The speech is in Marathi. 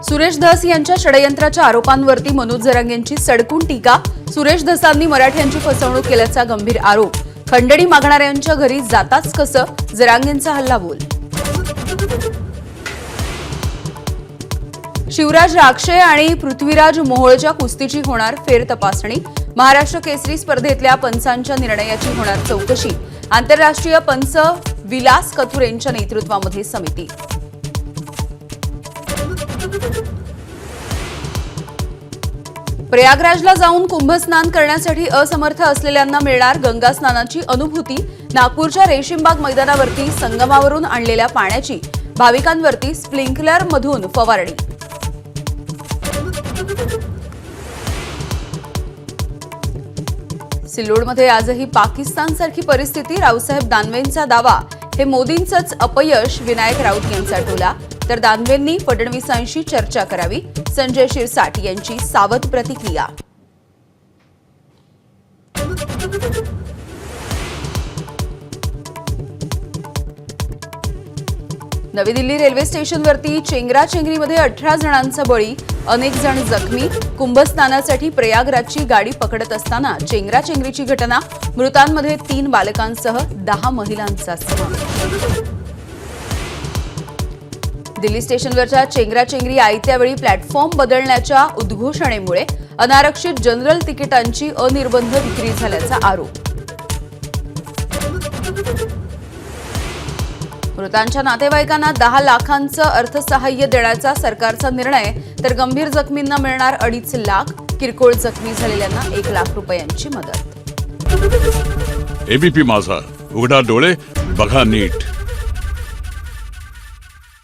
सुरेश धस यांच्या षडयंत्राच्या आरोपांवरती मनोज जरांगेंची सडकून टीका। सुरेश धसांनी मराठ्यांची फसवणूक केल्याचा गंभीर आरोप। खंडणी मागणाऱ्यांच्या घरी जाताच कसं, जरांगेंचा हल्लाबोल। शिवराज राक्षे आणि पृथ्वीराज मोहोळच्या कुस्तीची होणार फेरतपासणी। महाराष्ट्र केसरी स्पर्धेतल्या पंचांच्या निर्णयाची होणार चौकशी। आंतरराष्ट्रीय पंच विलास कथुर यांच्या नेतृत्वामध्ये समिती। प्रयागराजला जाऊन कुंभस्नान करण्यासाठी असमर्थ असलेल्यांना मिळणार गंगा स्नानाची अनुभूती। नागपूरच्या रेशीमबाग मैदानावरती संगमावरून आणलेल्या पाण्याची भाविकांवरती स्प्रिंकलरमधून फवारणी। सिल्लोडमध्ये आजही पाकिस्तानसारखी परिस्थिती। रावसाहेब दानवेंचा दावा, हे मोदींचंच अपयश। विनायक राऊत यांचा टोला, तर दानवेंनी फडणवीसांशी चर्चा करावी। संजय शिरसाट यांची सावध प्रतिक्रिया। नवी दिल्ली रेल्वे स्टेशनवरती चेंगराचेंगरीमध्ये 18 जणांचा बळी, अनेक जण जखमी। कुंभस्नानासाठी प्रयागराजची गाडी पकडत असताना चेंगराचेंगरीची घटना। मृतांमध्ये 3 बालकांसह 10 महिलांचा समावेश। दिल्ली स्टेशनवरच्या चेंगराचेंगरी आयत्या वेळी प्लॅटफॉर्म बदलण्याच्या उद्घोषणेमुळे अनारक्षित जनरल तिकिटांची अनिर्बंध विक्री झाल्याचा आरोप। मृतांच्या नातेवाईकांना 10 लाखांचं अर्थसहाय्य देण्याचा सरकारचा निर्णय, तर गंभीर जखमींना मिळणार 2.5 लाख। किरकोळ जखमी झालेल्यांना 1 लाख रुपयांची मदत। एबीपी माझा, उघडा डोळे बघा नीट।